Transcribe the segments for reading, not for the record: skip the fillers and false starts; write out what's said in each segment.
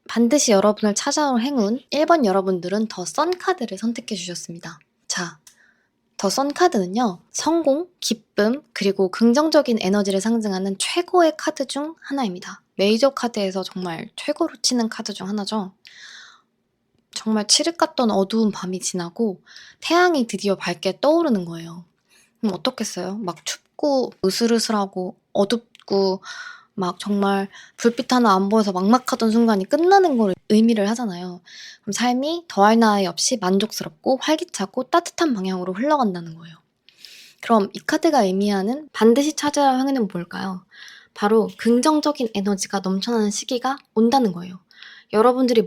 반드시 여러분을 찾아올 행운 1번 여러분들은 더 썬 카드를 선택해 주셨습니다. 자, 더 썬 카드는요. 성공, 기쁨, 그리고 긍정적인 에너지를 상징하는 최고의 카드 중 하나입니다. 메이저 카드에서 정말 최고로 치는 카드 중 하나죠. 정말 칠흑 같던 어두운 밤이 지나고 태양이 드디어 밝게 떠오르는 거예요. 그럼 어떻겠어요? 막 춥고 으슬으슬하고 어둡고 막 정말 불빛 하나 안 보여서 막막하던 순간이 끝나는 걸 의미를 하잖아요. 그럼 삶이 더할 나위 없이 만족스럽고 활기차고 따뜻한 방향으로 흘러간다는 거예요. 그럼 이 카드가 의미하는 반드시 찾아야 할 행운은 뭘까요? 바로 긍정적인 에너지가 넘쳐나는 시기가 온다는 거예요. 여러분들이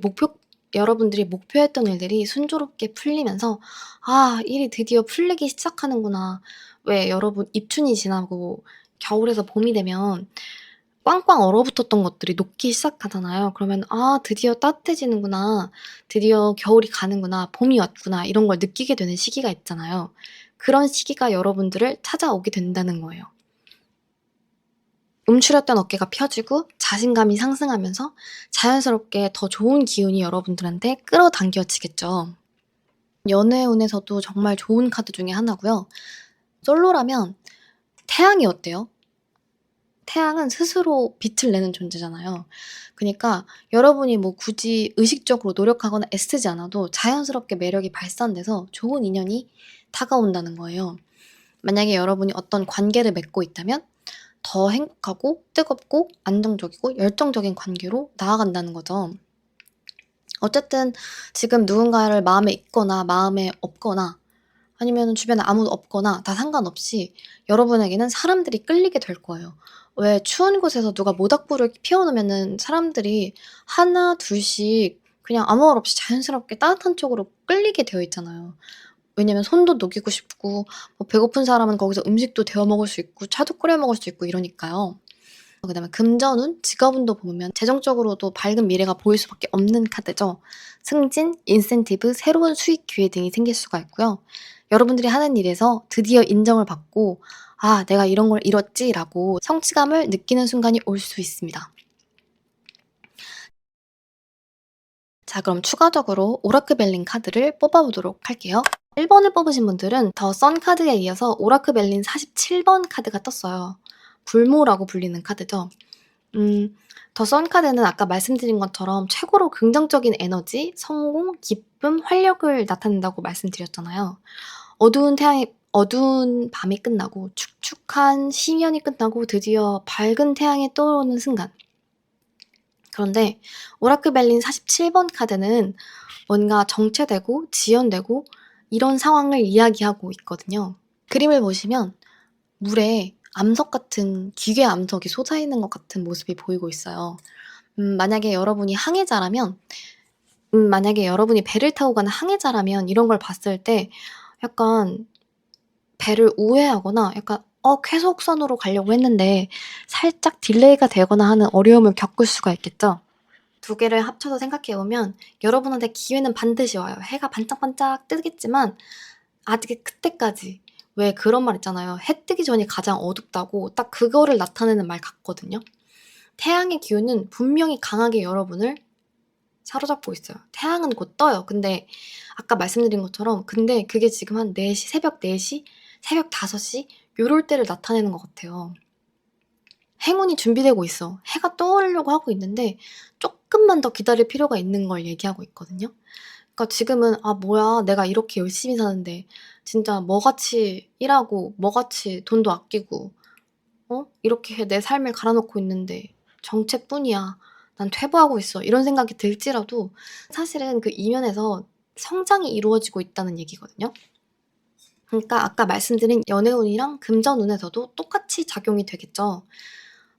목표했던 일들이 순조롭게 풀리면서 '아 일이 드디어 풀리기 시작하는구나.' 왜 여러분 입춘이 지나고 겨울에서 봄이 되면 꽝꽝 얼어붙었던 것들이 녹기 시작하잖아요. 그러면 '아 드디어 따뜻해지는구나. 드디어 겨울이 가는구나. 봄이 왔구나.' 이런 걸 느끼게 되는 시기가 있잖아요. 그런 시기가 여러분들을 찾아오게 된다는 거예요. 움츠렸던 어깨가 펴지고 자신감이 상승하면서 자연스럽게 더 좋은 기운이 여러분들한테 끌어당겨지겠죠. 연애운에서도 정말 좋은 카드 중에 하나고요. 솔로라면 태양이 어때요? 태양은 스스로 빛을 내는 존재잖아요. 그니까 여러분이 뭐 굳이 의식적으로 노력하거나 애쓰지 않아도 자연스럽게 매력이 발산돼서 좋은 인연이 다가온다는 거예요. 만약에 여러분이 어떤 관계를 맺고 있다면 더 행복하고 뜨겁고 안정적이고 열정적인 관계로 나아간다는 거죠. 어쨌든 지금 누군가를 마음에 있거나 마음에 없거나 아니면 주변에 아무도 없거나 다 상관없이 여러분에게는 사람들이 끌리게 될 거예요. 왜 추운 곳에서 누가 모닥불을 피워 놓으면은 사람들이 하나 둘씩 그냥 아무 말 없이 자연스럽게 따뜻한 쪽으로 끌리게 되어 있잖아요. 왜냐면 손도 녹이고 싶고 뭐 배고픈 사람은 거기서 음식도 데워 먹을 수 있고 차도 끓여 먹을 수 있고 이러니까요. 그다음에 금전운, 직업운도 보면 재정적으로도 밝은 미래가 보일 수밖에 없는 카드죠. 승진, 인센티브, 새로운 수익 기회 등이 생길 수가 있고요. 여러분들이 하는 일에서 드디어 인정을 받고 '아 내가 이런 걸 이뤘지.'라고 성취감을 느끼는 순간이 올 수 있습니다. 자 그럼 추가적으로 오라클 벨린 카드를 뽑아 보도록 할게요. 1 번을 뽑으신 분들은 더 선 카드에 이어서 오라클 벨린 47번 카드가 떴어요. 불모라고 불리는 카드죠. 더 선 카드는 아까 말씀드린 것처럼 최고로 긍정적인 에너지, 성공, 기쁨, 활력을 나타낸다고 말씀드렸잖아요. 어두운 밤이 끝나고 축축한 심연이 끝나고 드디어 밝은 태양이 떠오르는 순간. 그런데 오라클 벨린 47번 카드는 뭔가 정체되고 지연되고 이런 상황을 이야기하고 있거든요. 그림을 보시면 물에 암석 같은 기괴 암석이 솟아 있는 것 같은 모습이 보이고 있어요. 만약에 여러분이 항해자라면 만약에 여러분이 배를 타고 가는 항해자라면 이런 걸 봤을 때 약간 배를 우회하거나 약간 쾌속선으로 가려고 했는데 살짝 딜레이가 되거나 하는 어려움을 겪을 수가 있겠죠. 두 개를 합쳐서 생각해 보면 여러분한테 기회는 반드시 와요. 해가 반짝반짝 뜨겠지만 아직 그때까지 왜 그런 말 있잖아요. "해 뜨기 전이 가장 어둡다."고 딱 그거를 나타내는 말 같거든요. 태양의 기운은 분명히 강하게 여러분을 사로잡고 있어요. 태양은 곧 떠요. 근데 아까 말씀드린 것처럼 근데 그게 지금 한 4 시 새벽 4 시, 새벽 5시 요럴 때를 나타내는 것 같아요. 행운이 준비되고 있어. 해가 떠오르려고 하고 있는데 쪼끔만 더 기다릴 필요가 있는 걸 얘기하고 있거든요. 그러니까 지금은 '아 뭐야. 내가 이렇게 열심히 사는데 진짜 뭐같이 일하고 뭐같이 돈도 아끼고 이렇게 내 삶을 갈아 놓고 있는데 정체뿐이야. 난 퇴보하고 있어.' 이런 생각이 들지라도 사실은 그 이면에서 성장이 이루어지고 있다는 얘기거든요. 그러니까 아까 말씀드린 연애운이랑 금전운에서도 똑같이 작용이 되겠죠.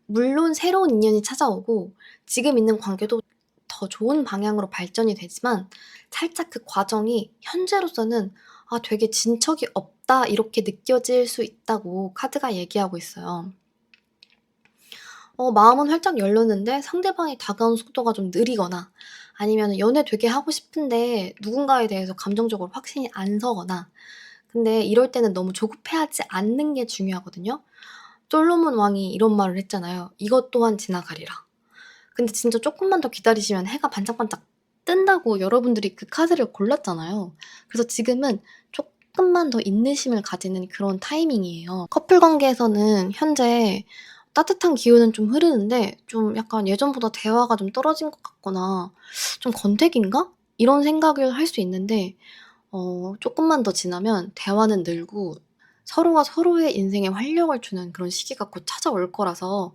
물론 새로운 인연이 찾아오고 지금 있는 관계도 더 좋은 방향으로 발전이 되지만 살짝 그 과정이 현재로서는 '아 되게 진척이 없다.' 이렇게 느껴질 수 있다고 카드가 얘기하고 있어요. 마음은 활짝 열렸는데 상대방이 다가오는 속도가 좀 느리거나 아니면은 연애 되게 하고 싶은데 누군가에 대해서 감정적으로 확신이 안 서거나 근데 이럴 때는 너무 조급해하지 않는 게 중요하거든요. 솔로몬 왕이 이런 말을 했잖아요. "이것 또한 지나가리라." 근데 진짜 조금만 더 기다리시면 해가 반짝반짝 뜬다고 여러분들이 그 카드를 골랐잖아요. 그래서 지금은 조금만 더 인내심을 가지는 그런 타이밍이에요. 커플 관계에서는 현재 따뜻한 기운은 좀 흐르는데 좀 약간 예전보다 대화가 좀 떨어진 것 같거나 좀 권태기인가? 이런 생각을 할 수 있는데 조금만 더 지나면 대화는 늘고 서로가 서로의 인생에 활력을 주는 그런 시기가 곧 찾아올 거라서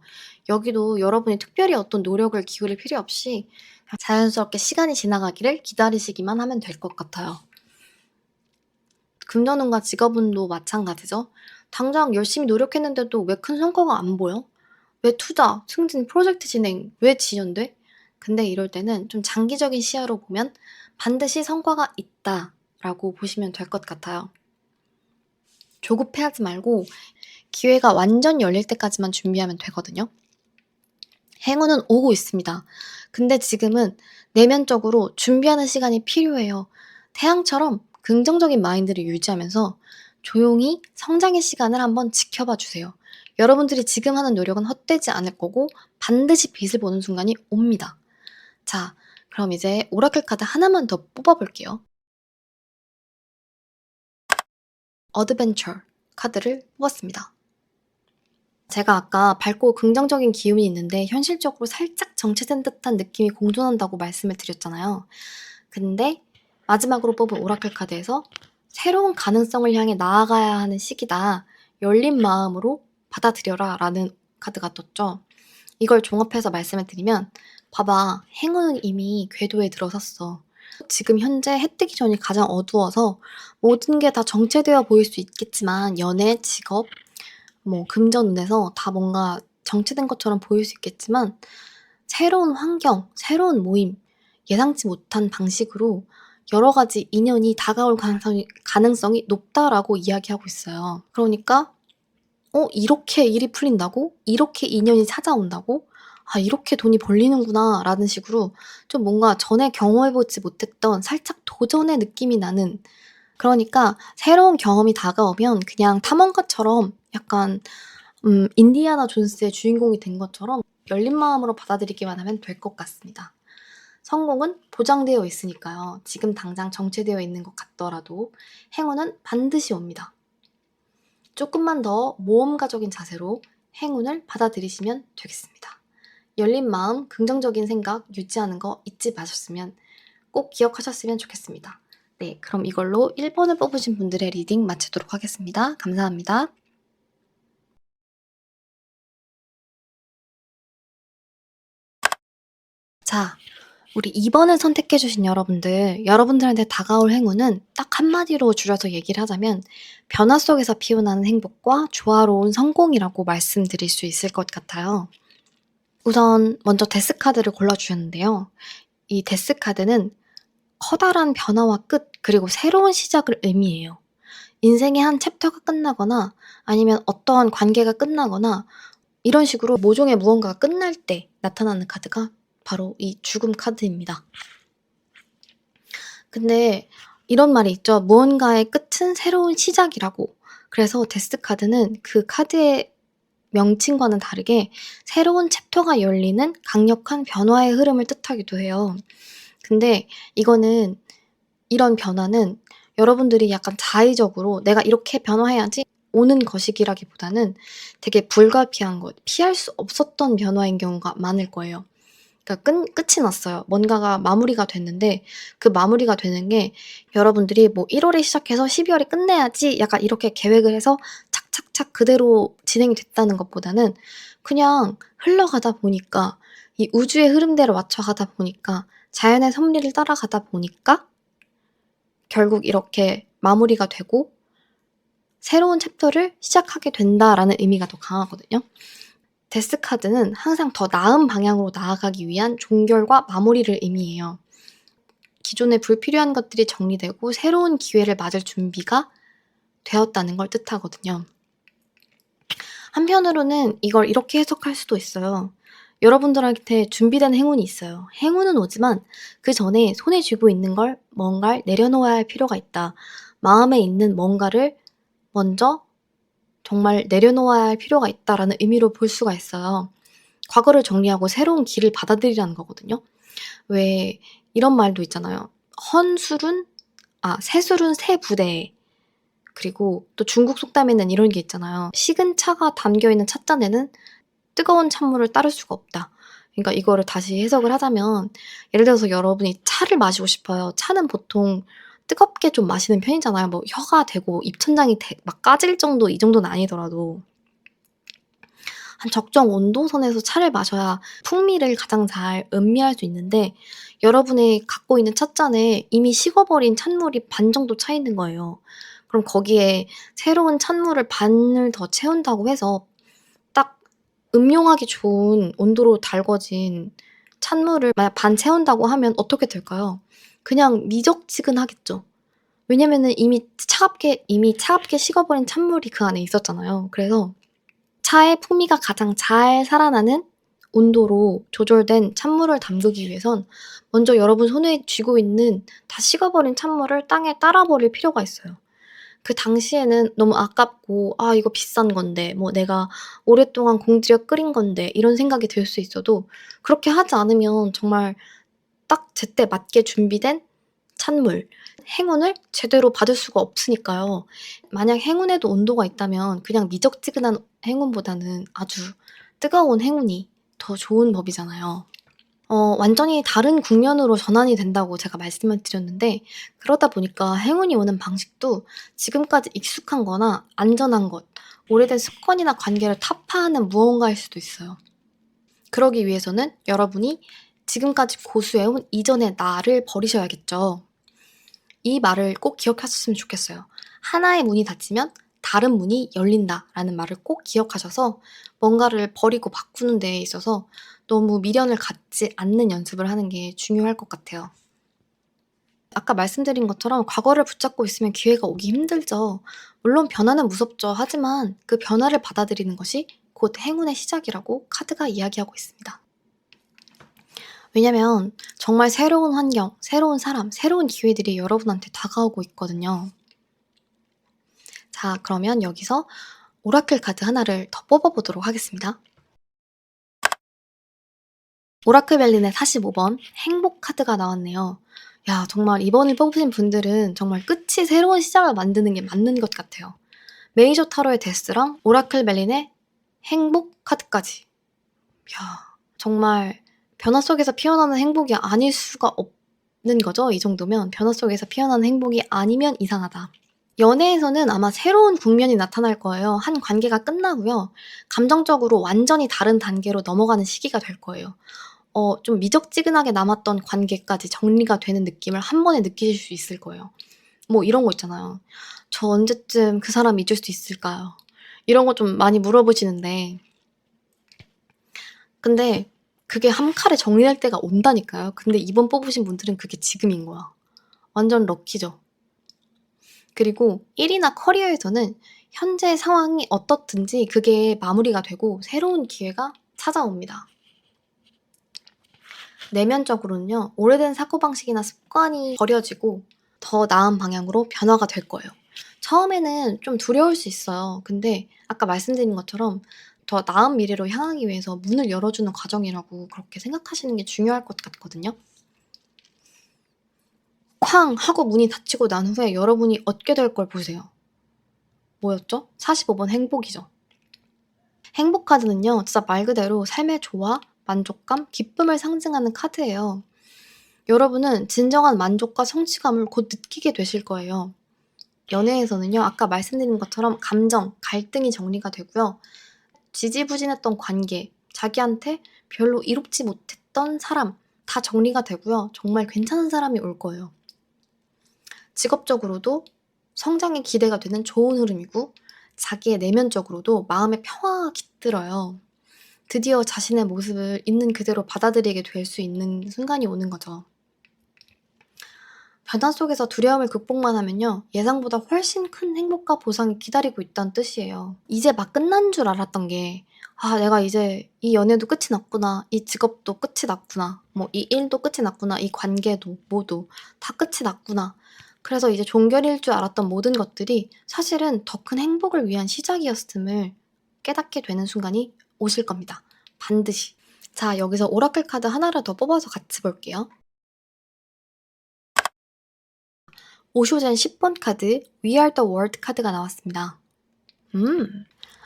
여기도 여러분이 특별히 어떤 노력을 기울일 필요 없이 그냥 자연스럽게 시간이 지나가기를 기다리시기만 하면 될 것 같아요. 금전운과 직업운도 마찬가지죠. 당장 열심히 노력했는데도 왜 큰 성과가 안 보여? 왜 투자, 승진, 프로젝트 진행 왜 지연돼? 근데 이럴 때는 좀 장기적인 시야로 보면 반드시 성과가 있다라고 보시면 될 것 같아요. 조급해하지 말고 기회가 완전 열릴 때까지만 준비하면 되거든요. 행운은 오고 있습니다. 근데 지금은 내면적으로 준비하는 시간이 필요해요. 태양처럼 긍정적인 마인드를 유지하면서 조용히 성장의 시간을 한번 지켜봐 주세요. 여러분들이 지금 하는 노력은 헛되지 않을 거고 반드시 빛을 보는 순간이 옵니다. 자, 그럼 이제 오라클 카드 하나만 더 뽑아볼게요. 어드벤처 카드를 뽑았습니다. 제가 아까 밝고 긍정적인 기운이 있는데 현실적으로 살짝 정체된 듯한 느낌이 공존한다고 말씀을 드렸잖아요. 근데 마지막으로 뽑은 오라클 카드에서 새로운 가능성을 향해 나아가야 하는 시기다. 열린 마음으로 받아들여라 라는 카드가 떴죠. 이걸 종합해서 말씀을 드리면 봐봐, 행운은 이미 궤도에 들어섰어. 지금 현재 해 뜨기 전이 가장 어두워서 모든 게 다 정체되어 보일 수 있겠지만 연애, 직업, 금전운에서 다 뭔가 정체된 것처럼 보일 수 있겠지만 새로운 환경, 새로운 모임, 예상치 못한 방식으로 여러 가지 인연이 다가올 가능성이 높다라고 이야기하고 있어요. 그러니까 이렇게 일이 풀린다고? 이렇게 인연이 찾아온다고? 아, 이렇게 돈이 벌리는구나 라는 식으로 좀 뭔가 전에 경험해보지 못했던 살짝 도전의 느낌이 나는, 그러니까 새로운 경험이 다가오면 그냥 탐험가처럼 약간 인디아나 존스의 주인공이 된 것처럼 열린 마음으로 받아들이기만 하면 될 것 같습니다. 성공은 보장되어 있으니까요. 지금 당장 정체되어 있는 것 같더라도 행운은 반드시 옵니다. 조금만 더 모험가적인 자세로 행운을 받아들이시면 되겠습니다. 열린 마음, 긍정적인 생각 유지하는 거 잊지 마셨으면, 꼭 기억하셨으면 좋겠습니다. 네, 그럼 이걸로 1번을 뽑으신 분들의 리딩 마치도록 하겠습니다. 감사합니다. 자, 우리 2번을 선택해주신 여러분들한테 다가올 행운은 딱 한마디로 줄여서 얘기를 하자면 변화 속에서 피어나는 행복과 조화로운 성공이라고 말씀드릴 수 있을 것 같아요. 우선 먼저 데스 카드를 골라주셨는데요. 이 데스 카드는 커다란 변화와 끝, 그리고 새로운 시작을 의미해요. 인생의 한 챕터가 끝나거나 아니면 어떠한 관계가 끝나거나 이런 식으로 모종의 무언가가 끝날 때 나타나는 카드가 바로 이 죽음 카드입니다. 근데 이런 말이 있죠. 무언가의 끝은 새로운 시작이라고. 그래서 데스 카드는 그 카드의 명칭과는 다르게 새로운 챕터가 열리는 강력한 변화의 흐름을 뜻하기도 해요. 근데 이런 변화는 여러분들이 약간 자의적으로 내가 이렇게 변화해야지 오는 것이기라기보다는 되게 불가피한 것, 피할 수 없었던 변화인 경우가 많을 거예요. 그러니까 끝이 났어요. 뭔가가 마무리가 됐는데 그 마무리가 되는 게 여러분들이 1월에 시작해서 12월에 끝내야지 약간 이렇게 계획을 해서 착착착 그대로 진행이 됐다는 것보다는 그냥 흘러가다 보니까 이 우주의 흐름대로 맞춰가다 보니까 자연의 섭리를 따라가다 보니까 결국 이렇게 마무리가 되고 새로운 챕터를 시작하게 된다라는 의미가 더 강하거든요. 데스 카드는 항상 더 나은 방향으로 나아가기 위한 종결과 마무리를 의미해요. 기존에 불필요한 것들이 정리되고 새로운 기회를 맞을 준비가 되었다는 걸 뜻하거든요. 한편으로는 이걸 이렇게 해석할 수도 있어요. 여러분들한테 준비된 행운이 있어요. 행운은 오지만 그 전에 손에 쥐고 있는 뭔가를 내려놓아야 할 필요가 있다. 마음에 있는 뭔가를 먼저 정말 내려놓아야 할 필요가 있다라는 의미로 볼 수가 있어요. 과거를 정리하고 새로운 길을 받아들이라는 거거든요. 왜 이런 말도 있잖아요. 헌술은 새술은 새 부대에. 그리고 또 중국 속담에는 이런 게 있잖아요. "식은 차가 담겨 있는 찻잔에는 뜨거운 찬물을 따를 수가 없다." 그러니까 이거를 다시 해석을 하자면, 예를 들어서 여러분이 차를 마시고 싶어요. 차는 보통 뜨겁게 좀 마시는 편이잖아요. 뭐 혀가 대고 입천장이 막 까질 정도, 이 정도는 아니더라도 한 적정 온도선에서 차를 마셔야 풍미를 가장 잘 음미할 수 있는데, 여러분이 갖고 있는 찻잔에 이미 식어버린 찬물이 반 정도 차 있는 거예요. 그럼 거기에 새로운 찬물을 반을 더 채운다고 해서 딱 음용하기 좋은 온도로 달궈진 찬물을 만약 반 채운다고 하면 어떻게 될까요? 그냥 미적지근하겠죠. 왜냐면은 이미 차갑게 식어버린 찬물이 그 안에 있었잖아요. 그래서 차의 풍미가 가장 잘 살아나는 온도로 조절된 찬물을 담그기 위해선 먼저 여러분 손에 쥐고 있는 다 식어버린 찬물을 땅에 따라 버릴 필요가 있어요. 그 당시에는 너무 아깝고 '아 이거 비싼 건데, 뭐 내가 오랫동안 공들여 끓인 건데.' 이런 생각이 들 수 있어도, 그렇게 하지 않으면 정말 딱 제때 맞게 준비된 찬물, 행운을 제대로 받을 수가 없으니까요. 만약 행운에도 온도가 있다면 그냥 미적지근한 행운보다는 아주 뜨거운 행운이 더 좋은 법이잖아요. 완전히 다른 국면으로 전환이 된다고 제가 말씀을 드렸는데, 그러다 보니까 행운이 오는 방식도 지금까지 익숙한 거나 안전한 것, 오래된 습관이나 관계를 타파하는 무언가일 수도 있어요. 그러기 위해서는 여러분이 지금까지 고수해온 이전의 나를 버리셔야겠죠. 이 말을 꼭 기억하셨으면 좋겠어요. 하나의 문이 닫히면 다른 문이 열린다라는 말을 꼭 기억하셔서 뭔가를 버리고 바꾸는 데에 있어서 너무 미련을 갖지 않는 연습을 하는 게 중요할 것 같아요. 아까 말씀드린 것처럼 과거를 붙잡고 있으면 기회가 오기 힘들죠. 물론 변화는 무섭죠. 하지만 그 변화를 받아들이는 것이 곧 행운의 시작이라고 카드가 이야기하고 있습니다. 왜냐면 정말 새로운 환경, 새로운 사람, 새로운 기회들이 여러분한테 다가오고 있거든요. 자, 그러면 여기서 오라클 카드 하나를 더 뽑아보도록 하겠습니다. 오라클 멜린의 45번 행복 카드가 나왔네요. 야, 정말 이번을 뽑으신 분들은 정말 끝이 새로운 시작을 만드는 게 맞는 것 같아요. 메이저 타로의 데스랑 오라클 멜린의 행복 카드까지. 야, 정말 변화 속에서 피어나는 행복이 아닐 수가 없는 거죠. 이 정도면 변화 속에서 피어나는 행복이 아니면 이상하다. 연애에서는 아마 새로운 국면이 나타날 거예요. 한 관계가 끝나고요. 감정적으로 완전히 다른 단계로 넘어가는 시기가 될 거예요. 좀 미적지근하게 남았던 관계까지 정리가 되는 느낌을 한 번에 느끼실 수 있을 거예요. 뭐 이런 거 있잖아요. "저 언제쯤 그 사람 잊을 수 있을까요?" 이런 거 좀 많이 물어보시는데, 근데 그게 한 칼에 정리될 때가 온다니까요. 근데 이번 뽑으신 분들은 그게 지금인 거야. 완전 럭키죠. 그리고 1이나 커리어에서는 현재 상황이 어떻든지 그게 마무리가 되고 새로운 기회가 찾아옵니다. 내면적으로는요, 오래된 사고방식이나 습관이 버려지고 더 나은 방향으로 변화가 될 거예요. 처음에는 좀 두려울 수 있어요. 근데 아까 말씀드린 것처럼 더 나은 미래로 향하기 위해서 문을 열어주는 과정이라고 그렇게 생각하시는 게 중요할 것 같거든요. 쾅! 하고 문이 닫히고 난 후에 여러분이 얻게 될 걸 보세요. 뭐였죠? 45번 행복이죠. 행복 카드는요, 진짜 말 그대로 삶의 조화, 만족감, 기쁨을 상징하는 카드예요. 여러분은 진정한 만족과 성취감을 곧 느끼게 되실 거예요. 연애에서는요, 아까 말씀드린 것처럼 감정, 갈등이 정리가 되고요. 지지부진했던 관계, 자기한테 별로 이롭지 못했던 사람 다 정리가 되고요. 정말 괜찮은 사람이 올 거예요. 직업적으로도 성장이 기대가 되는 좋은 흐름이고, 자기의 내면적으로도 마음의 평화가 깃들어요. 드디어 자신의 모습을 있는 그대로 받아들이게 될 수 있는 순간이 오는 거죠. 변화 속에서 두려움을 극복만 하면요, 예상보다 훨씬 큰 행복과 보상이 기다리고 있다는 뜻이에요. 이제 막 끝난 줄 알았던 게, 내가 이제 이 연애도 끝이 났구나, 이 직업도 끝이 났구나, 뭐 이 일도 끝이 났구나, 이 관계도 모두 다 끝이 났구나. 그래서 이제 종결일 줄 알았던 모든 것들이 사실은 더 큰 행복을 위한 시작이었음을 깨닫게 되는 순간이 오실 겁니다. 반드시. 자, 여기서 오라클 카드 하나를 더 뽑아서 같이 볼게요. 오쇼젠 10번 카드 We Are The World 카드가 나왔습니다.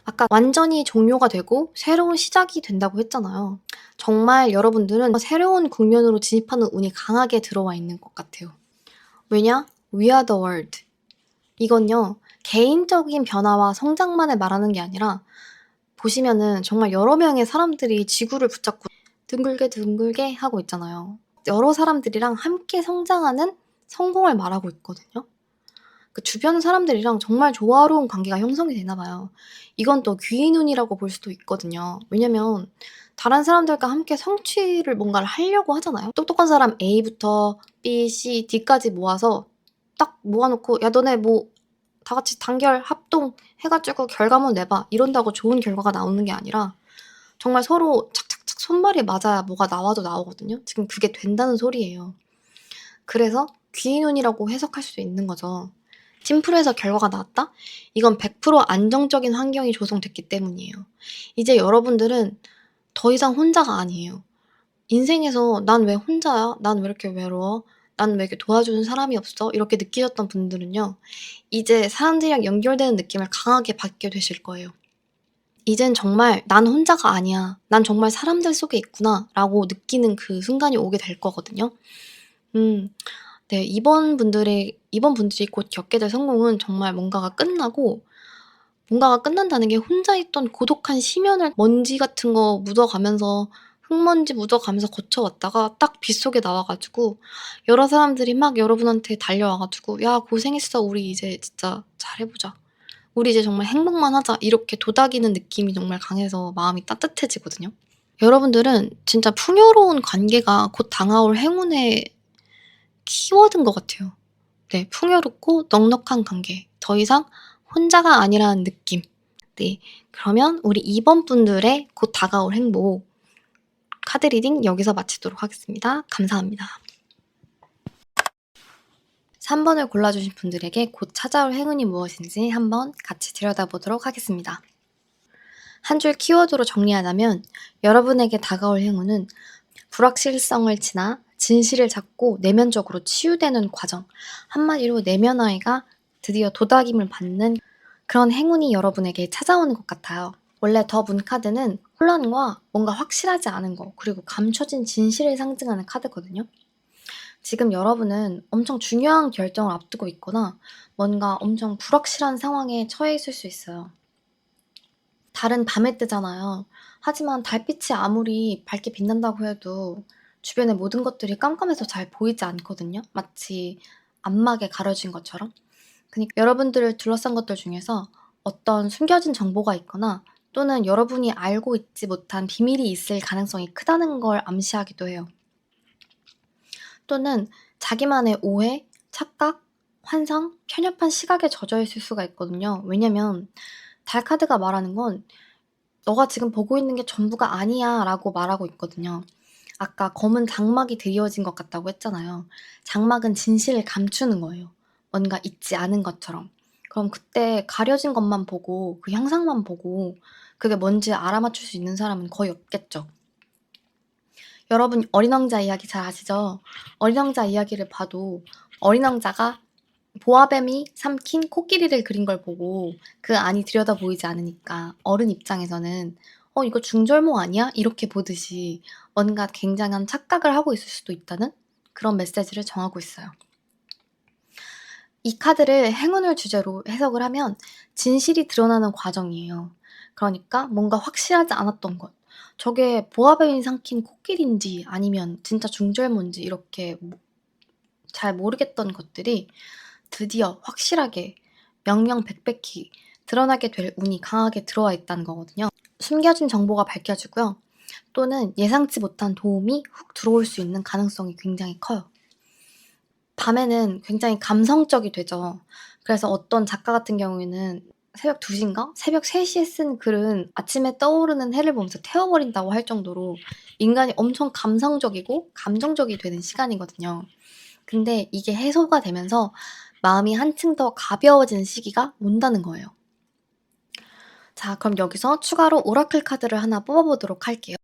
아까 완전히 종료가 되고 새로운 시작이 된다고 했잖아요. 정말 여러분들은 새로운 국면으로 진입하는 운이 강하게 들어와 있는 것 같아요. 왜냐? We are the world. 이건요, 개인적인 변화와 성장만을 말하는 게 아니라 보시면은 정말 여러 명의 사람들이 지구를 붙잡고 둥글게 하고 있잖아요. 여러 사람들이랑 함께 성장하는 성공을 말하고 있거든요. 그 주변 사람들이랑 정말 조화로운 관계가 형성이 되나 봐요. 이건 또 귀인운이라고 볼 수도 있거든요. 왜냐면 다른 사람들과 함께 성취를 뭔가를 하려고 하잖아요. 똑똑한 사람 A부터 B, C, D까지 모아서 딱 모아놓고 야 너네 뭐 다 같이 단결 합동 해가지고 결과물 내봐 이런다고 좋은 결과가 나오는 게 아니라 정말 서로 착착착 손발이 맞아야 뭐가 나와도 나오거든요. 지금 그게 된다는 소리예요. 그래서 귀인운이라고 해석할 수도 있는 거죠. 팀플에서 결과가 나왔다? 이건 100% 안정적인 환경이 조성됐기 때문이에요. 이제 여러분들은 더 이상 혼자가 아니에요. 인생에서 '난 왜 혼자야? 난 왜 이렇게 외로워? 난 왜 이렇게 도와주는 사람이 없어?' 이렇게 느끼셨던 분들은요. 이제 사람들이랑 연결되는 느낌을 강하게 받게 되실 거예요. 이젠 정말 '난 혼자가 아니야. 난 정말 사람들 속에 있구나.'라고 느끼는 그 순간이 오게 될 거거든요. 음. 네. 이번 분들이 곧 겪게 될 성공은 정말 뭔가가 끝나고 뭔가가 끝난다는 게 혼자 있던 고독한 심연을 먼지 같은 거 묻어가면서 흙먼지 묻어가면서 거쳐왔다가 딱 빛 속에 나와 가지고 여러 사람들이 막 여러분한테 달려와 가지고 "야 고생했어. 우리 이제 진짜 잘해 보자. 우리 이제 정말 행복만 하자." 이렇게 도닥이는 느낌이 정말 강해서 마음이 따뜻해지거든요. 여러분들은 진짜 풍요로운 관계가 곧 다가올 행운의 키워드인 것 같아요. 네. 풍요롭고 넉넉한 관계. 더 이상 혼자가 아니라는 느낌. 네. 그러면 우리 2번 분들의 곧 다가올 행복 카드 리딩 여기서 마치도록 하겠습니다. 감사합니다. 3 번을 골라 주신 분들에게 곧 찾아올 행운이 무엇인지 한번 같이 들여다보도록 하겠습니다. 한 줄 키워드로 정리하자면 여러분에게 다가올 행운은 불확실성을 지나 진실을 찾고 내면적으로 치유되는 과정. 한마디로 내면 아이가 드디어 도닥임을 받는 그런 행운이 여러분에게 찾아오는 것 같아요. 원래 더 문 카드는 혼란과 뭔가 확실하지 않은 거, 그리고 감춰진 진실을 상징하는 카드거든요. 지금 여러분은 엄청 중요한 결정을 앞두고 있거나 뭔가 엄청 불확실한 상황에 처해 있을 수 있어요. 달은 밤에 뜨잖아요. 하지만 달빛이 아무리 밝게 빛난다고 해도 주변의 모든 것들이 깜깜해서 잘 보이지 않거든요. 마치 암막에 가려진 것처럼. 그니까 여러분들을 둘러싼 것들 중에서 어떤 숨겨진 정보가 있거나 또는 여러분이 알고 있지 못한 비밀이 있을 가능성이 크다는 걸 암시하기도 해요. 또는 자기만의 오해, 착각, 환상, 편협한 시각에 젖어 있을 수가 있거든요. 왜냐면 달 카드가 말하는 건 "너가 지금 보고 있는 게 전부가 아니야."라고 말하고 있거든요. 아까 검은 장막이 드리워진 것 같다고 했잖아요. 장막은 진실을 감추는 거예요. 뭔가 있지 않은 것처럼. 그럼 그때 가려진 것만 보고 그 형상만 보고 그게 뭔지 알아맞힐 수 있는 사람은 거의 없겠죠. 여러분 어린 왕자 이야기 잘 아시죠? 어린 왕자 이야기를 봐도 어린 왕자가 보아뱀이 삼킨 코끼리를 그린 걸 보고 그 안이 들여다 보이지 않으니까 어른 입장에서는 '어 이거 중절모 아니야?' 이렇게 보듯이 뭔가 굉장한 착각을 하고 있을 수도 있다는 그런 메시지를 정하고 있어요. 이 카드를 행운을 주제로 해석을 하면 진실이 드러나는 과정이에요. 그러니까 뭔가 확실하지 않았던 것. 저게 보아뱀이 삼킨 코끼리인지 아니면 진짜 중절모인지 이렇게 잘 모르겠던 것들이 드디어 확실하게 명명백백히 드러나게 될 운이 강하게 들어와 있다는 거거든요. 숨겨진 정보가 밝혀지고요. 또는 예상치 못한 도움이 훅 들어올 수 있는 가능성이 굉장히 커요. 밤에는 굉장히 감성적이 되죠. 그래서 어떤 작가 같은 경우에는 새벽 2 시인가 새벽 3 시에 쓴 글은 아침에 떠오르는 해를 보면서 태워버린다고 할 정도로 인간이 엄청 감성적이고 감정적이 되는 시간이거든요. 근데 이게 해소가 되면서 마음이 한층 더 가벼워지는 시기가 온다는 거예요. 자, 그럼 여기서 추가로 오라클 카드를 하나 뽑아 보도록 할게요.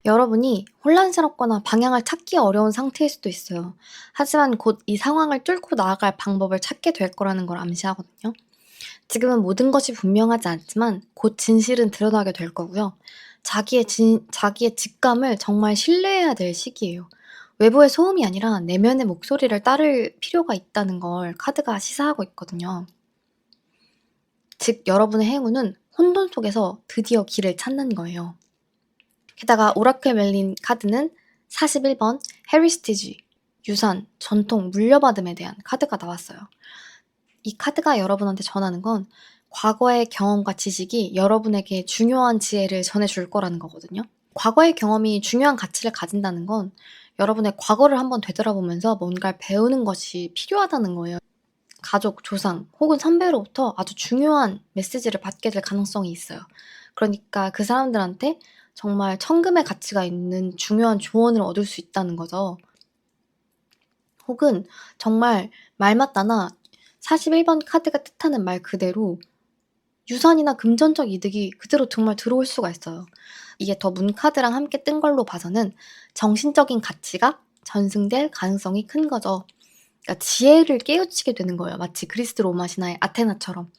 여러분이 혼란스럽거나 방향을 찾기 어려운 상태일 수도 있어요. 하지만 곧 이 상황을 뚫고 나아갈 방법을 찾게 될 거라는 걸 암시하거든요. 지금은 모든 것이 분명하지 않지만 곧 진실은 드러나게 될 거고요. 자기의 직감을 정말 신뢰해야 될 시기예요. 외부의 소음이 아니라 내면의 목소리를 따를 필요가 있다는 걸 카드가 시사하고 있거든요. 즉, 여러분의 행운은 혼돈 속에서 드디어 길을 찾는 거예요. 게다가 오라클 멜린 카드는 41번 헤리스티지, 유산, 전통, 물려받음에 대한 카드가 나왔어요. 이 카드가 여러분한테 전하는 건 과거의 경험과 지식이 여러분에게 중요한 지혜를 전해줄 거라는 거거든요. 과거의 경험이 중요한 가치를 가진다는 건 여러분의 과거를 한번 되돌아보면서 뭔가를 배우는 것이 필요하다는 거예요. 가족, 조상 혹은 선배로부터 아주 중요한 메시지를 받게 될 가능성이 있어요. 그러니까 그 사람들한테 정말 천금의 가치가 있는 중요한 조언을 얻을 수 있다는 거죠. 혹은 정말 말맞다나 41번 카드가 뜻하는 말 그대로 유산이나 금전적 이득이 그대로 정말 들어올 수가 있어요. 이게 더 문카드랑 함께 뜬 걸로 봐서는 정신적인 가치가 전승될 가능성이 큰 거죠. 그러니까 지혜를 깨우치게 되는 거예요. 마치 그리스 로마 신화의 아테나처럼.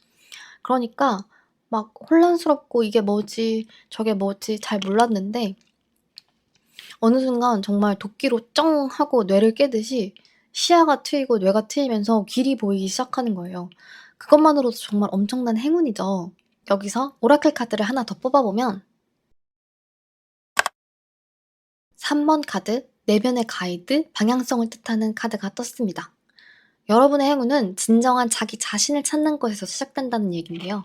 그러니까 막 혼란스럽고 이게 뭐지 저게 뭐지 잘 몰랐는데 어느 순간 정말 도끼로 쩡 하고 뇌를 깨듯이 시야가 트이고 뇌가 트이면서 길이 보이기 시작하는 거예요. 그것만으로도 정말 엄청난 행운이죠. 여기서 오라클 카드를 하나 더 뽑아보면 3번 카드 내면의 가이드 방향성을 뜻하는 카드가 떴습니다. 여러분의 행운은 진정한 자기 자신을 찾는 것에서 시작된다는 얘기인데요.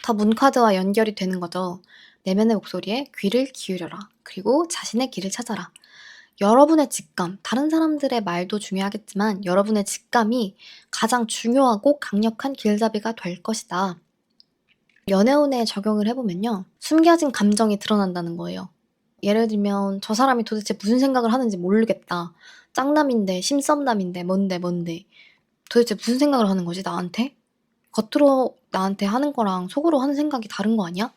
더 문카드와 연결이 되는 거죠. 내면의 목소리에 귀를 기울여라. 그리고 자신의 길을 찾아라. 여러분의 직감, 다른 사람들의 말도 중요하겠지만 여러분의 직감이 가장 중요하고 강력한 길잡이가 될 것이다. 연애운에 적용을 해보면요. 숨겨진 감정이 드러난다는 거예요. 예를 들면 저 사람이 도대체 무슨 생각을 하는지 모르겠다. 짝남인데 심썸남인데 뭔데 도대체 무슨 생각을 하는 거지 나한테? 겉으로 나한테 하는 거랑 속으로 하는 생각이 다른 거 아니야?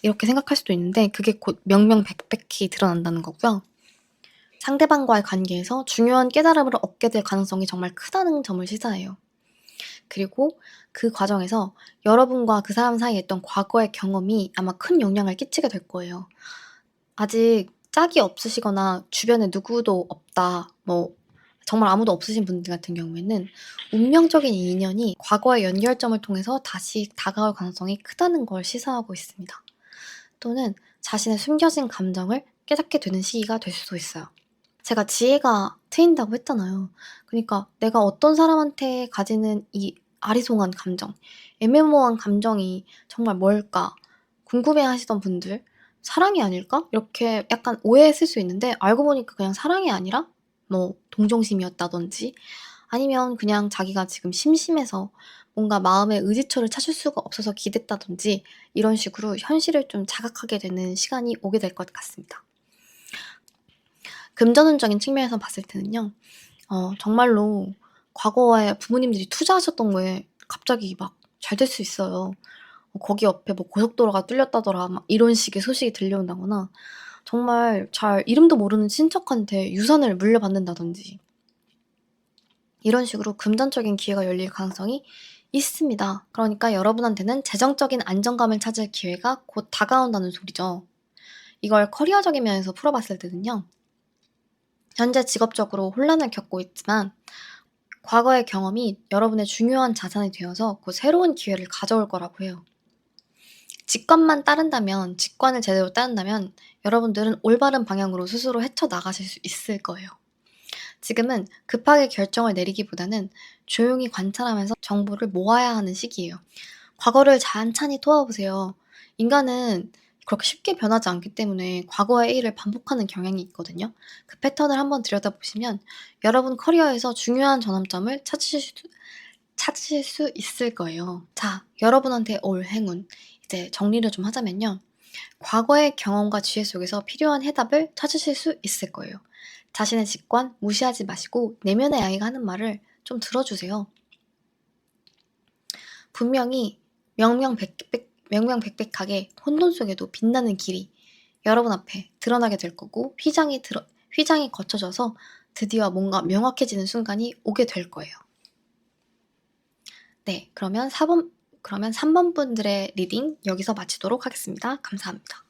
이렇게 생각할 수도 있는데 그게 곧 명명백백히 드러난다는 거고요. 상대방과의 관계에서 중요한 깨달음을 얻게 될 가능성이 정말 크다는 점을 시사해요. 그리고 그 과정에서 여러분과 그 사람 사이에 있던 과거의 경험이 아마 큰 영향을 끼치게 될 거예요. 아직 짝이 없으시거나 주변에 누구도 없다, 정말 아무도 없으신 분들 같은 경우에는 운명적인 인연이 과거의 연결점을 통해서 다시 다가올 가능성이 크다는 걸 시사하고 있습니다. 또는 자신의 숨겨진 감정을 깨닫게 되는 시기가 될 수도 있어요. 제가 지혜가 트인다고 했잖아요. 그러니까 내가 어떤 사람한테 가지는 이 아리송한 감정, 애매모호한 감정이 정말 뭘까 궁금해하시던 분들, 사랑이 아닐까? 이렇게 약간 오해했을 수 있는데 알고 보니까 그냥 사랑이 아니라 동정심이었다든지 아니면 그냥 자기가 지금 심심해서 뭔가 마음의 의지처를 찾을 수가 없어서 기댔다든지 이런 식으로 현실을 좀 자각하게 되는 시간이 오게 될 것 같습니다. 금전운적인 측면에서 봤을 때는요. 정말로 과거에 부모님들이 투자하셨던 거에 갑자기 막 잘 될 수 있어요. 거기 옆에 고속도로가 뚫렸다더라 막 이런 식의 소식이 들려온다거나 정말 잘 이름도 모르는 친척한테 유산을 물려받는다든지 이런 식으로 금전적인 기회가 열릴 가능성이 있습니다. 그러니까 여러분한테는 재정적인 안정감을 찾을 기회가 곧 다가온다는 소리죠. 이걸 커리어적인 면에서 풀어봤을 때는요. 현재 직업적으로 혼란을 겪고 있지만 과거의 경험이 여러분의 중요한 자산이 되어서 곧 새로운 기회를 가져올 거라고 해요. 직관을 제대로 따른다면 여러분들은 올바른 방향으로 스스로 헤쳐나가실 수 있을 거예요. 지금은 급하게 결정을 내리기보다는 조용히 관찰하면서 정보를 모아야 하는 시기예요. 과거를 찬찬히 토해보세요. 인간은 그렇게 쉽게 변하지 않기 때문에 과거의 일을 반복하는 경향이 있거든요. 그 패턴을 한번 들여다보시면 여러분 커리어에서 중요한 전환점을 찾으실 수 있을 거예요. 자, 여러분한테 올 행운. 이제 정리를 좀 하자면요. 과거의 경험과 지혜 속에서 필요한 해답을 찾으실 수 있을 거예요. 자신의 직관 무시하지 마시고 내면의 아이가 하는 말을 좀 들어주세요. 분명히 명명백백하게 혼돈 속에도 빛나는 길이 여러분 앞에 드러나게 될 거고 휘장이 거쳐져서 드디어 뭔가 명확해지는 순간이 오게 될 거예요. 네, 그러면 3번 분들의 리딩 여기서 마치도록 하겠습니다. 감사합니다.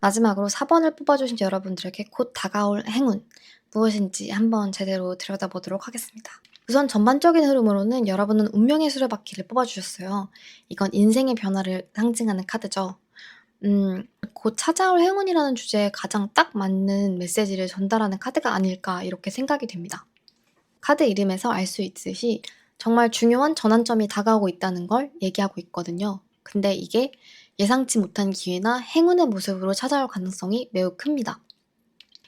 마지막으로 4번을 뽑아주신 여러분들에게 곧 다가올 행운 무엇인지 한번 제대로 들여다보도록 하겠습니다. 우선 전반적인 흐름으로는 여러분은 운명의 수레바퀴를 뽑아주셨어요. 이건 인생의 변화를 상징하는 카드죠. 곧 찾아올 행운이라는 주제에 가장 딱 맞는 메시지를 전달하는 카드가 아닐까 이렇게 생각이 됩니다. 카드 이름에서 알 수 있듯이 정말 중요한 전환점이 다가오고 있다는 걸 얘기하고 있거든요. 근데 이게 예상치 못한 기회나 행운의 모습으로 찾아올 가능성이 매우 큽니다.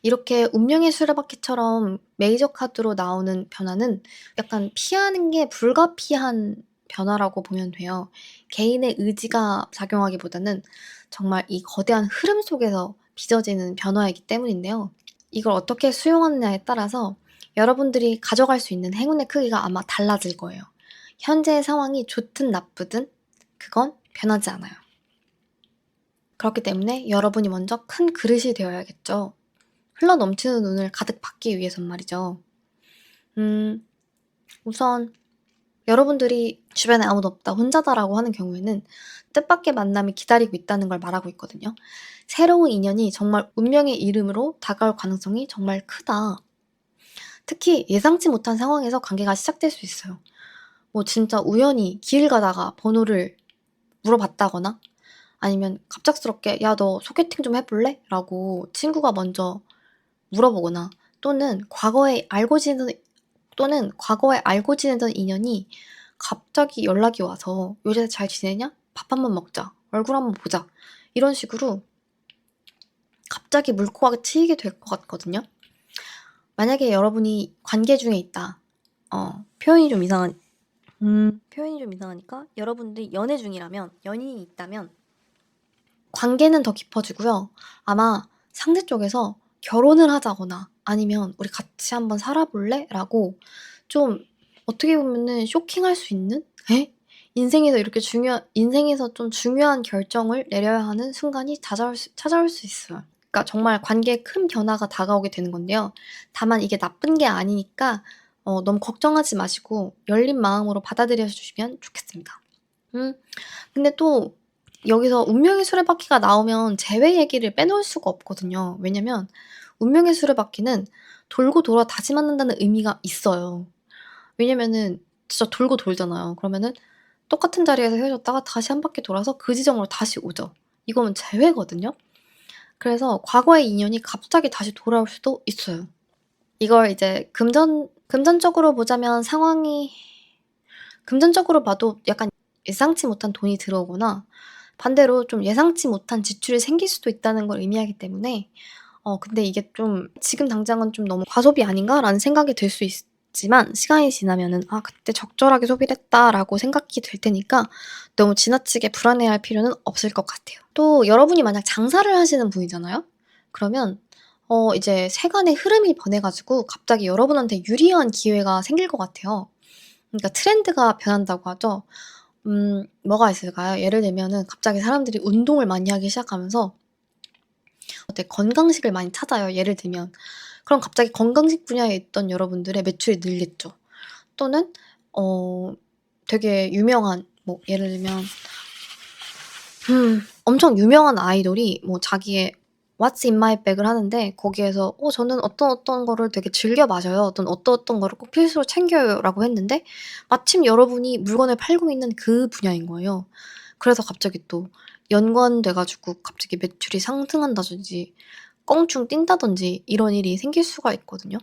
이렇게 운명의 수레바퀴처럼 메이저 카드로 나오는 변화는 약간 피하는 게 불가피한 변화라고 보면 돼요. 개인의 의지가 작용하기보다는 정말 이 거대한 흐름 속에서 빚어지는 변화이기 때문인데요. 이걸 어떻게 수용하느냐에 따라서 여러분들이 가져갈 수 있는 행운의 크기가 아마 달라질 거예요. 현재의 상황이 좋든 나쁘든 그건 변하지 않아요. 그렇기 때문에 여러분이 먼저 큰 그릇이 되어야겠죠. 흘러넘치는 운을 가득 받기 위해선 말이죠. 우선 여러분들이 주변에 아무도 없다, 혼자다라고 하는 경우에는 뜻밖의 만남이 기다리고 있다는 걸 말하고 있거든요. 새로운 인연이 정말 운명의 이름으로 다가올 가능성이 정말 크다. 특히 예상치 못한 상황에서 관계가 시작될 수 있어요. 뭐 진짜 우연히 길 가다가 번호를 물어봤다거나 아니면 갑작스럽게 야, 너 소개팅 좀 해볼래? 라고 친구가 먼저 물어보거나 또는 과거에 알고 지내던 인연이 갑자기 연락이 와서 요새 잘 지내냐? 밥 한번 먹자. 얼굴 한번 보자. 이런 식으로 갑자기 물고하게 트이게 될 것 같거든요. 만약에 여러분이 관계 중에 있다. 표현이 좀 이상하니까 여러분들이 연애 중이라면, 연인이 있다면 관계는 더 깊어지고요. 아마 상대 쪽에서 결혼을 하자거나 아니면 우리 같이 한번 살아볼래? 라고 좀 어떻게 보면은 쇼킹할 수 있는? 에? 인생에서 좀 중요한 결정을 내려야 하는 순간이 찾아올 수 있어요. 그러니까 정말 관계에 큰 변화가 다가오게 되는 건데요. 다만 이게 나쁜 게 아니니까 너무 걱정하지 마시고 열린 마음으로 받아들여 주시면 좋겠습니다. 근데 또 여기서 운명의 수레바퀴가 나오면 재회 얘기를 빼놓을 수가 없거든요. 왜냐면 운명의 수레바퀴는 돌고 돌아 다시 만난다는 의미가 있어요. 왜냐면은 진짜 돌고 돌잖아요. 그러면은 똑같은 자리에서 헤어졌다가 다시 한 바퀴 돌아서 그 지점으로 다시 오죠. 이거는 재회거든요. 그래서 과거의 인연이 갑자기 다시 돌아올 수도 있어요. 이걸 이제 금전적으로 보자면 금전적으로 봐도 약간 예상치 못한 돈이 들어오거나 반대로 좀 예상치 못한 지출이 생길 수도 있다는 걸 의미하기 때문에 근데 이게 좀 지금 당장은 좀 너무 과소비 아닌가라는 생각이 들 수 있지만 시간이 지나면은 '아 그때 적절하게 소비를 했다.'라고 생각이 될 테니까 너무 지나치게 불안해할 필요는 없을 것 같아요. 또 여러분이 만약 장사를 하시는 분이잖아요? 그러면 이제 세간의 흐름이 변해 가지고 갑자기 여러분한테 유리한 기회가 생길 것 같아요. 그러니까 트렌드가 변한다고 하죠. 뭐가 있을까요? 예를 들면은 갑자기 사람들이 운동을 많이 하기 시작하면서 되게 건강식을 많이 찾아요. 예를 들면. 그럼 갑자기 건강식 분야에 있던 여러분들의 매출이 늘겠죠. 또는 되게 유명한 뭐 예를 들면 엄청 유명한 아이돌이 뭐 자기의 What's in my bag을 하는데 거기에서 저는 어떤 거를 되게 즐겨 마셔요. 어떤 거를 꼭 필수로 챙겨요라고 했는데 마침 여러분이 물건을 팔고 있는 그 분야인 거예요. 그래서 갑자기 또 연관돼 가지고 갑자기 매출이 상승한다든지 껑충 뛴다든지 이런 일이 생길 수가 있거든요.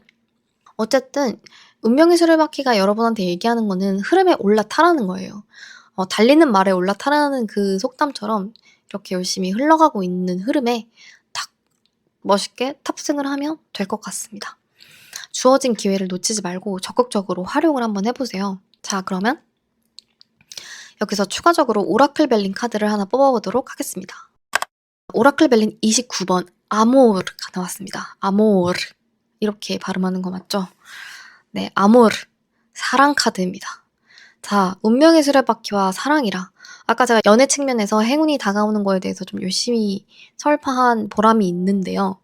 어쨌든 운명의 수레바퀴가 여러분한테 얘기하는 거는 흐름에 올라타라는 거예요. 달리는 말에 올라타라는 그 속담처럼 이렇게 열심히 흘러가고 있는 흐름에 탁 멋있게 탑승을 하면 될 것 같습니다. 주어진 기회를 놓치지 말고 적극적으로 활용을 한번 해보세요. 자, 그러면 여기서 추가적으로 오라클 벨린 카드를 하나 뽑아보도록 하겠습니다. 오라클 벨린 29번 아모르가 나왔습니다. 아모르 이렇게 발음하는 거 맞죠? 네, 아모르 사랑 카드입니다. 자, 운명의 수레바퀴와 사랑이라 아까 제가 연애 측면에서 행운이 다가오는 거에 대해서 좀 열심히 설파한 보람이 있는데요.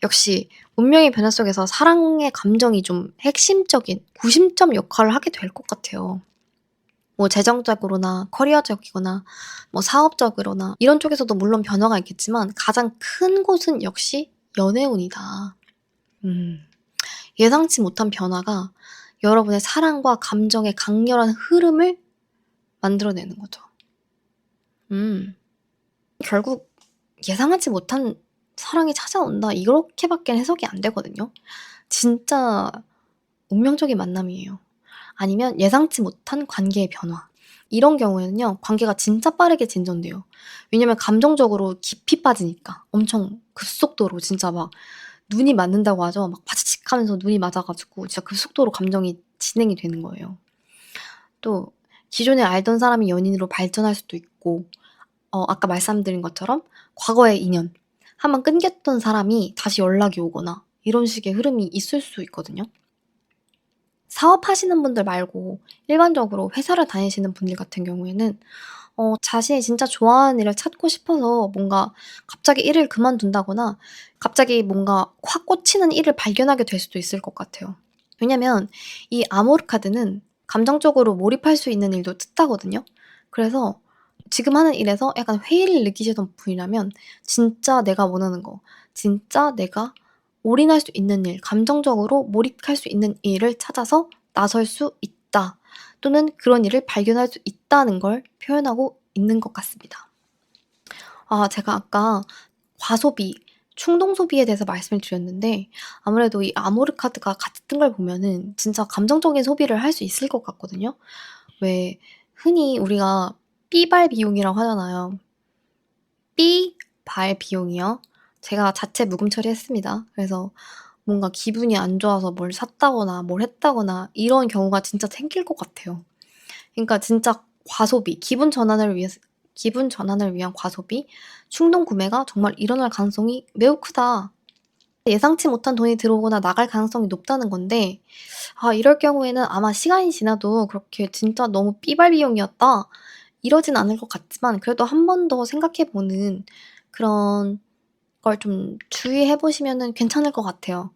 역시 운명의 변화 속에서 사랑의 감정이 좀 핵심적인 구심점 역할을 하게 될 것 같아요. 뭐 재정적으로나 커리어적이거나 뭐 사업적으로나 이런 쪽에서도 물론 변화가 있겠지만 가장 큰 곳은 역시 연애운이다. 음. 예상치 못한 변화가 여러분의 사랑과 감정의 강렬한 흐름을 만들어내는 거죠. 결국 예상하지 못한 사랑이 찾아온다 이렇게밖에 해석이 안 되거든요. 진짜 운명적인 만남이에요. 아니면 예상치 못한 관계의 변화. 이런 경우에는요. 관계가 진짜 빠르게 진전돼요. 왜냐면 감정적으로 깊이 빠지니까. 엄청 급속도로 진짜 막 눈이 맞는다고 하죠. 막 바치칙 하면서 눈이 맞아 가지고 진짜 급속도로 감정이 진행이 되는 거예요. 또 기존에 알던 사람이 연인으로 발전할 수도 있고 아까 말씀드린 것처럼 과거의 인연, 한번 끊겼던 사람이 다시 연락이 오거나 이런 식의 흐름이 있을 수 있거든요. 사업하시는 분들 말고 일반적으로 회사를 다니시는 분들 같은 경우에는 자신이 진짜 좋아하는 일을 찾고 싶어서 뭔가 갑자기 일을 그만둔다거나 갑자기 뭔가 확 꽂히는 일을 발견하게 될 수도 있을 것 같아요. 왜냐면 이 아모르 카드는 감정적으로 몰입할 수 있는 일도 뜻하거든요. 그래서 지금 하는 일에서 약간 회의를 느끼시던 분이라면 진짜 내가 원하는 거, 진짜 내가 올인할 수 있는 일, 감정적으로 몰입할 수 있는 일을 찾아서 나설 수 있다. 또는 그런 일을 발견할 수 있다는 걸 표현하고 있는 것 같습니다. 제가 아까 과소비, 충동 소비에 대해서 말씀을 드렸는데 아무래도 이 아모르 카드가 같이 뜬 걸 보면은 진짜 감정적인 소비를 할 수 있을 것 같거든요. 왜 흔히 우리가 삐발 비용이라고 하잖아요. 삐발 비용이요. 제가 자체 묵음 처리했습니다. 그래서 뭔가 기분이 안 좋아서 뭘 샀다거나 뭘 했다거나 이런 경우가 진짜 생길 것 같아요. 그러니까 진짜 과소비, 기분 전환을 위한 과소비, 충동 구매가 정말 일어날 가능성이 매우 크다. 예상치 못한 돈이 들어오거나 나갈 가능성이 높다는 건데 이럴 경우에는 아마 시간이 지나도 그렇게 '진짜 너무 삐발 비용이었다.' 이러진 않을 것 같지만 그래도 한 번 더 생각해 보는 그런 걸 좀 주의해 보시면은 괜찮을 것 같아요.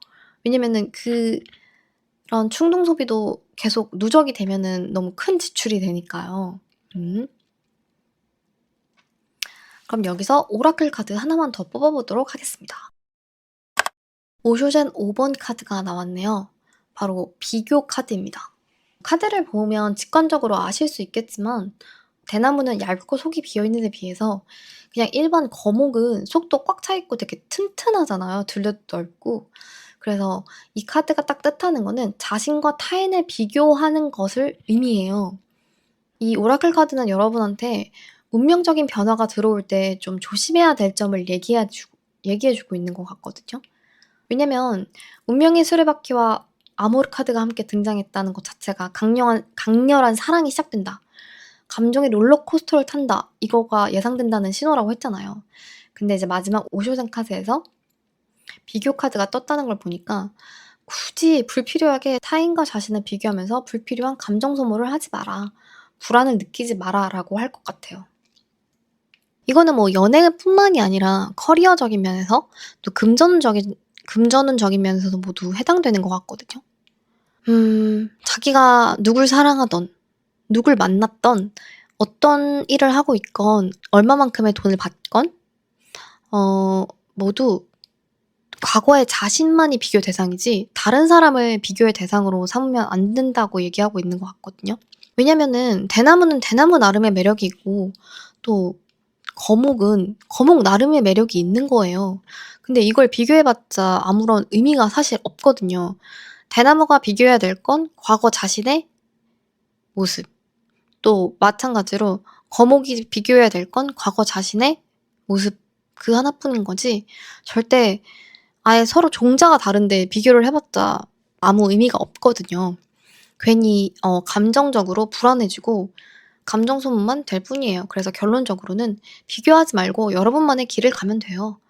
왜냐면은 그런 충동 소비도 계속 누적이 되면은 너무 큰 지출이 되니까요. 음. 그럼 여기서 오라클 카드 하나만 더 뽑아 보도록 하겠습니다. 오쇼젠 5번 카드가 나왔네요. 바로 비교 카드입니다. 카드를 보면 직관적으로 아실 수 있겠지만 대나무는 얇고 속이 비어있는 데 비해서 그냥 일반 거목은 속도 꽉 차 있고 되게 튼튼하잖아요. 둘레도 넓고. 그래서 이 카드가 딱 뜻하는 거는 자신과 타인을 비교하는 것을 의미해요. 이 오라클 카드는 여러분한테 운명적인 변화가 들어올 때 좀 조심해야 될 점을 얘기해 주고 있는 것 같거든요. 왜냐면 운명의 수레바퀴와 아모르 카드가 함께 등장했다는 것 자체가 강렬한 사랑이 시작된다. 감정의 롤러코스터를 탄다. 이거가 예상된다는 신호라고 했잖아요. 근데 이제 마지막 오쇼젠 카드에서 비교 카드가 떴다는 걸 보니까 굳이 불필요하게 타인과 자신을 비교하면서 불필요한 감정 소모를 하지 마라. 불안을 느끼지 마라라고 할 것 같아요. 이거는 뭐 연애뿐만이 아니라 커리어적인 면에서 또 금전운적인 면에서도 모두 해당되는 것 같거든요. 자기가 누굴 사랑하던 누굴 만났던 어떤 일을 하고 있건 얼마만큼의 돈을 받건 모두 과거의 자신만이 비교 대상이지 다른 사람을 비교의 대상으로 삼으면 안 된다고 얘기하고 있는 것 같거든요. 왜냐면은 대나무는 대나무 나름의 매력이 있고 또 거목은 거목 나름의 매력이 있는 거예요. 근데 이걸 비교해 봤자 아무런 의미가 사실 없거든요. 대나무가 비교해야 될 건 과거 자신의 모습. 또 마찬가지로 거목이 비교해야 될 건 과거 자신의 모습 그 하나뿐인 거지 절대 아예 서로 종자가 다른데 비교를 해 봤자 아무 의미가 없거든요. 괜히 감정적으로 불안해지고 감정 소모만 될 뿐이에요. 그래서 결론적으로는 비교하지 말고 여러분만의 길을 가면 돼요.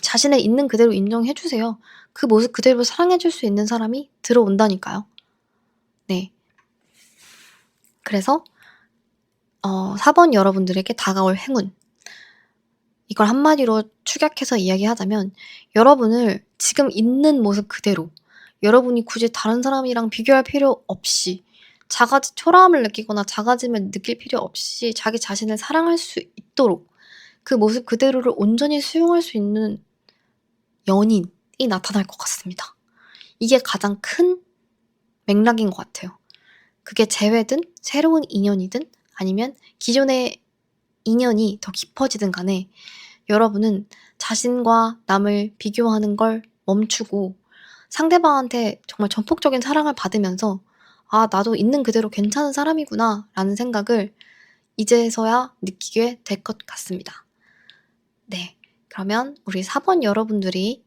자신을 있는 그대로 인정해 주세요. 그 모습 그대로 사랑해 줄 수 있는 사람이 들어온다니까요. 네. 그래서 4번 여러분들에게 다가올 행운. 이걸 한마디로 축약해서 이야기하자면 여러분을 지금 있는 모습 그대로 여러분이 굳이 다른 사람이랑 비교할 필요 없이 초라함을 느끼거나 작아짐을 느낄 필요 없이 자기 자신을 사랑할 수 있도록 그 모습 그대로를 온전히 수용할 수 있는 연인이 나타날 것 같습니다. 이게 가장 큰 맥락인 것 같아요. 그게 재회든 새로운 인연이든 아니면 기존의 인연이 더 깊어지든 간에 여러분은 자신과 남을 비교하는 걸 멈추고 상대방한테 정말 전폭적인 사랑을 받으면서 '아 나도 있는 그대로 괜찮은 사람이구나.'라는 생각을 이제서야 느끼게 될 것 같습니다. 네. 그러면 우리 4번 여러분들이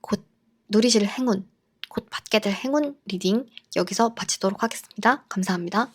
곧 누리실 행운, 곧 받게 될 행운 리딩 여기서 마치도록 하겠습니다. 감사합니다.